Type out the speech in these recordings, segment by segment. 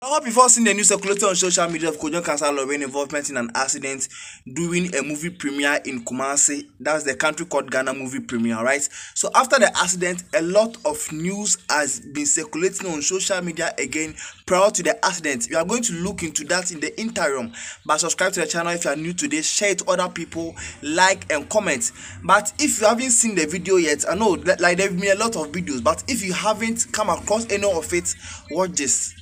I hope you've all seen the news circulating on social media of Kwadwo Nkansah Lil Win involvement in an accident during a movie premiere in Kumasi. That's the country called Ghana movie premiere, right? So after the accident, a lot of news has been circulating on social media again prior to the accident. We are going to look into that in the interim. But subscribe to the channel if you are new to this, share it to other people, like and comment. But if you haven't seen the video yet, I know like there have been a lot of videos, but if you haven't come across any of it, watch this.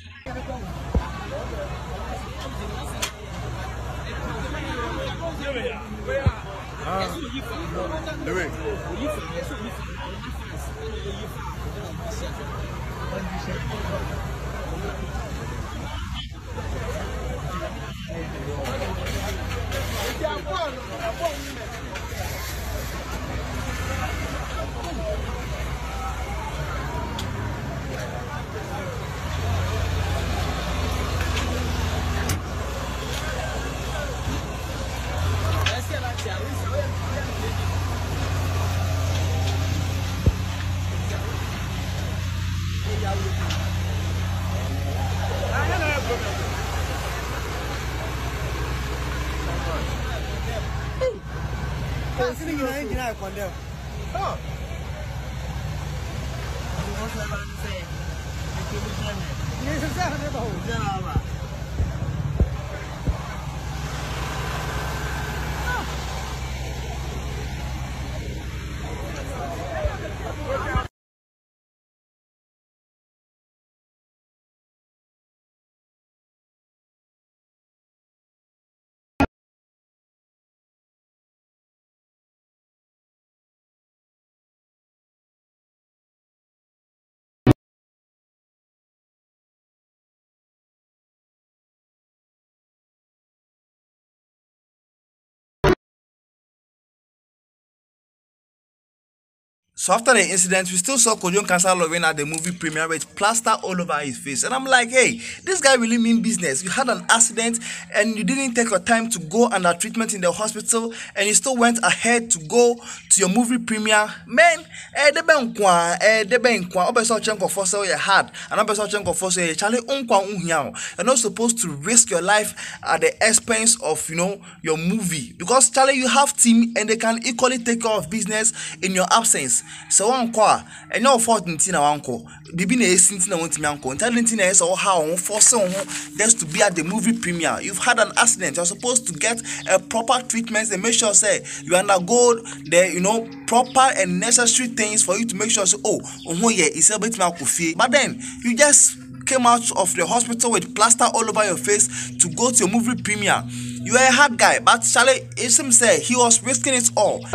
So after the incident, we still saw Kwadwo Nkansah Lil Win at the movie premiere with plaster all over his face. And I'm like, hey, this guy really mean business. You had an accident and you didn't take your time to go under treatment in the hospital and you still went ahead to go to your movie premiere. Man, you're not supposed to risk your life at the expense of, your movie. Because, Charlie, you have team and they can equally take care of business in your absence. So unko and your fault in Tina uncle. Bibi na esintina won't me uncle. Telling Tina so how force just to be at the movie premiere. You've had an accident. You're supposed to get a proper treatment and make sure say you undergo the proper and necessary things for you to make sure say yeah, it's a bit malcoffee. But then you just came out of the hospital with plaster all over your face to go to a movie premiere. You are a hard guy, but Charlie, it seems say he was risking it all.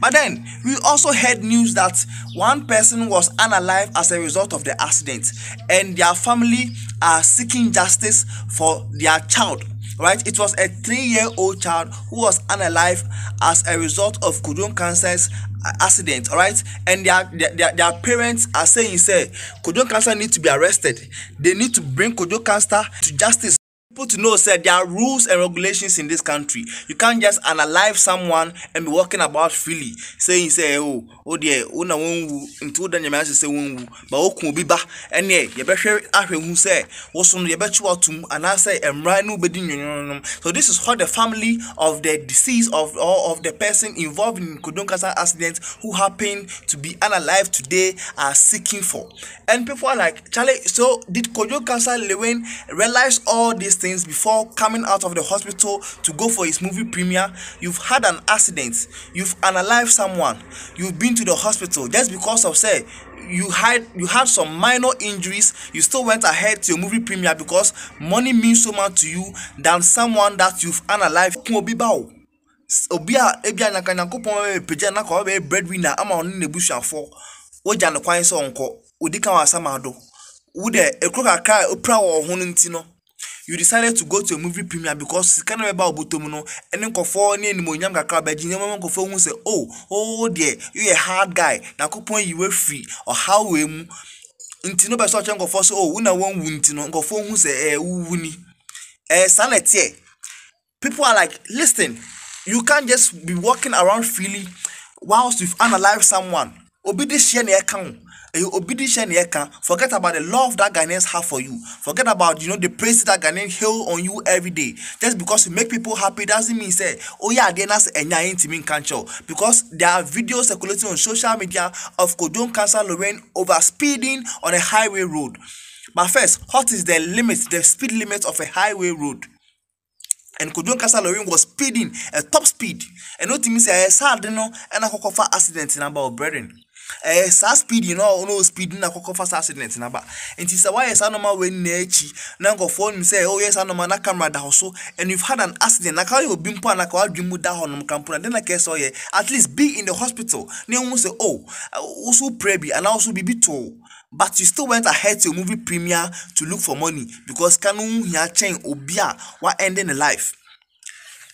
But then, we also heard news that one person was unalive as a result of the accident, and their family are seeking justice for their child. Right? It was a 3-year-old child who was unalive as a result of Kwadwo Nkansah's accident. Alright, and their parents are saying, Kwadwo Nkansah need to be arrested. They need to bring Kwadwo Nkansah to justice. people to know said there are rules and regulations in this country. You can't just unalive someone and be walking about freely saying dear una wonwu into the nyama say wonwu but okun bi ba ene ye behwe ahwehu say wo so no ye bechi watum anase emra no bedi nwonwonwom. So this is what the family of the deceased of the person involved in Kwadwo Nkansah accident who happened to be unalive today are seeking for. And people are like, Charlie, so did Kwadwo Nkansah Lil Win realize all these things before coming out of the hospital to go for his movie premiere? You've had an accident, you've unalived someone, you've been to the hospital just because of say you had some minor injuries, you still went ahead to your movie premiere because money means so much to you than someone that you've unalived. Obia ebia nyankopon peja na ko be breadwinner ama on nebusuafo woja ne kwan so onko odika wasamado wo de ekro kakra opra wo ho nti no you decided to go to a movie premiere because kind of about obotom no ene nkofo ne animonyam kakra ba ginya mama nkofo hu say oh dear you a hard guy nakopon yiwe free or how we mu nti no be so nkofo so una won wu nti no nkofo hu say wu ni sanete. People are like, listen, you can't just be walking around freely whilst you've unalived someone. Forget about the love that Ghanaians have for you. Forget about the praise that Ghanaians hail on you every day. Just because you make people happy doesn't mean say, oh yeah, they're not because there are videos circulating on social media of Kwadwo Nkansah Lil Win over speeding on a highway road. But first, what is the speed limit of a highway road? And Kwadwo Nkansah Lil Win was speeding at top speed. And what means sad and a cocofa accident in about brethren. Speed, no speeding a cocofa accident in about. And it's a why no man when nachi. Now go phone say, oh yes, I know man camera da also. And you've had an accident. Like how you been put like how you move down on campus. Then I guess at least be in the hospital. Then say, also pray and also be told. But you still went ahead to a movie premiere to look for money because Kanu ya chain obia what ending a life.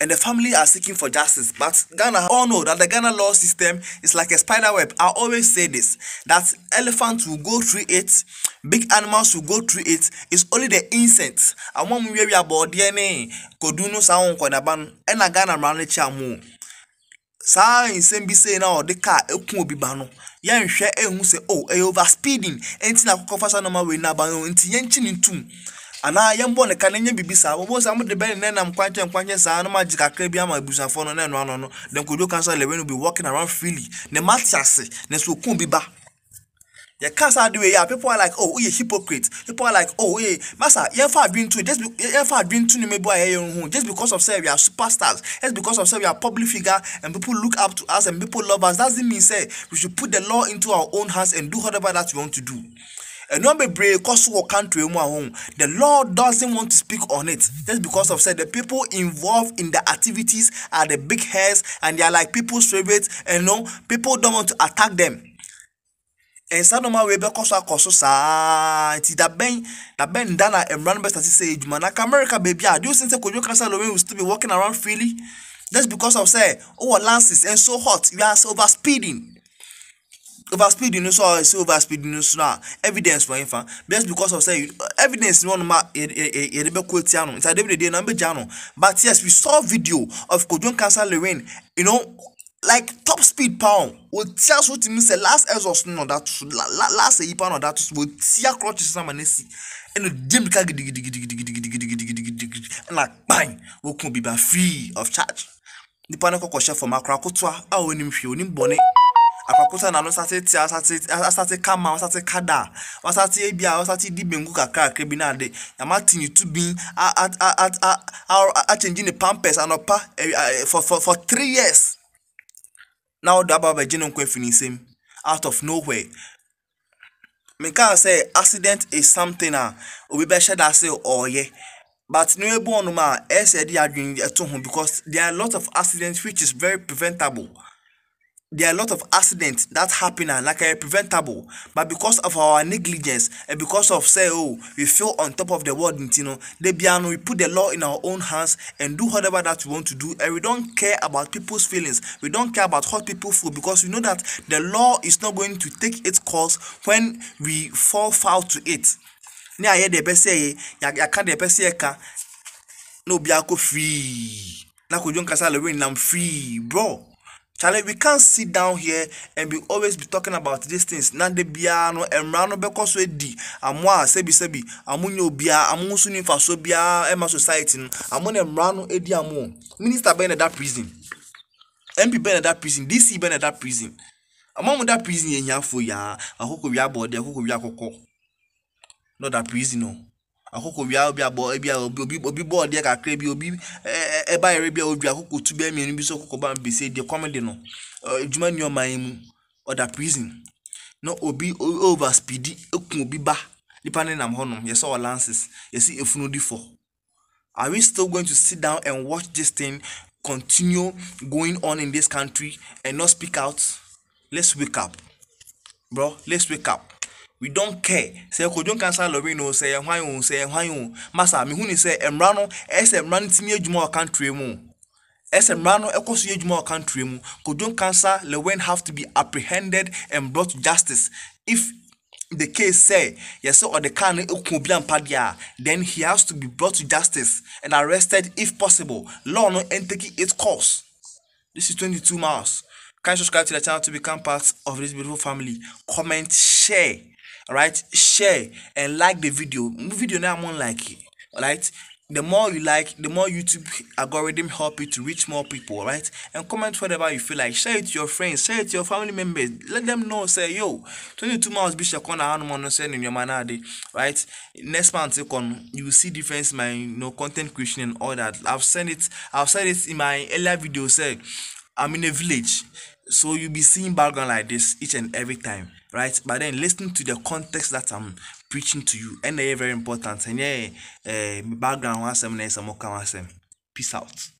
And the family are seeking for justice. But Ghana all know that the Ghana law system is like a spider web. I always say this, that elephants will go through it, big animals will go through it. It's only the insects. I want we about DNA, Koduno Saon Konaban, and a Ghana Rane Chamu. Sa in same be saying now the car ekun obi ba no ye nhwe ehun say over speeding enti na kokofasa no ma we na ba no enti ye nchi ntum ana ye mbo ne kanenye bibisa bo sa mo de be ne nam kwanche sa no ma jikakra bi ama busafo no na no dem Kwadwo Nkansah Lil Win will be walking around freely ne matiase ne so kun bi ba. You can't say the way people are like, oh, you hypocrite. People are like, oh, yeah, Master, you ever been to just because of say we are superstars, just because of say we are public figure and people look up to us and people love us. Doesn't mean say we should put the law into our own hands and do whatever that we want to do. And not be brave because our country the law doesn't want to speak on it just because of say the people involved in the activities are the big heads and they are like people's favorites and people don't want to attack them. And Sanoma Weber Koso sa it's that ben Dana and run best as say Manaka America baby. Do you think Kwadwo Nkansah Lil Win will still be walking around freely? Just because of say lances and so hot, you are over speeding. Overspeeding so overspeeding so now evidence for infant just because of say evidence one ma quotiano it's a day number jano. But yes, we saw video of Kwadwo Nkansah Lil Win, like top speed pound would tell what to miss the last exhaust no that last a pound that would see a crotch some and see and the gym and like bang we could be free of charge. The panic question for Macracotwa, our name feeling bonnet. Akwakuta na no started kama started kada started ebia started di bengu kakra krebi na de yamati ni to be changing the pampers and for 3 years. Now the Baba Jino Kwefinism out of nowhere. Me can say accident is something we be sure that say yeah. But no one ma said they are doing at home because there are a lot of accidents which is very preventable. There are a lot of accidents that happen and like preventable, but because of our negligence and because of say we feel on top of the world, we put the law in our own hands and do whatever that we want to do, and we don't care about people's feelings. We don't care about how people feel because we know that the law is not going to take its course when we fall foul to it. No biako free. Na Kwadwo Nkansah Lil Win, I'm free, bro. Charlie, we can't sit down here and be always be talking about these things. Nande bia no emrano beko so di. Amwa sebi amunyo bia amunsu ni faso bia ema society no. Amon emrano edi amo. Minister ben at that prison. MP ben at that prison. DC ben at that prison. Among that prison yenya fo ya akoko wi abode akoko wi akoko. Not that prison no. Akoko wi obi board dey kakra bi obi e ba ere bi obi akoko tu be mienu bi so akoko ba be say dey comedy no. Ejuma ni o man mu or that prison. No obi over speedy ekun obi ba. Nipa ne nam honom yes all lances. Yes efunu di for. Are we still going to sit down and watch this thing continue going on in this country and not speak out? Let's wake up, bro. Let's wake up. We don't care. Say Kwadwo Nkansah Lil Win no say hwan masa me hu ni say emrano emrano timi adwuma o country mu. Emrano ekoso adwuma o country mu. Kwadwo Nkansah Lil Win have to be apprehended and brought to justice. If the case say yes or the can then he has to be brought to justice and arrested if possible. Law no taking its course. This is 22 miles. Can you subscribe to the channel to become part of this beautiful family? Comment, share, alright? Share and like the video. Video now I'm on like it, alright? The more you like, the more YouTube algorithm help you to reach more people, right? And comment whatever you feel like. Share it to your friends, share it to your family members. Let them know, say, yo, 22 miles be shakona hanuman send in your manade, right? Next month you will see difference in my content creation and all that. I've said it in my earlier video, say I'm in a village. So you'll be seeing background like this each and every time, right? But then listen to the context that I'm preaching to you, and they're very important. And background was some. Peace out.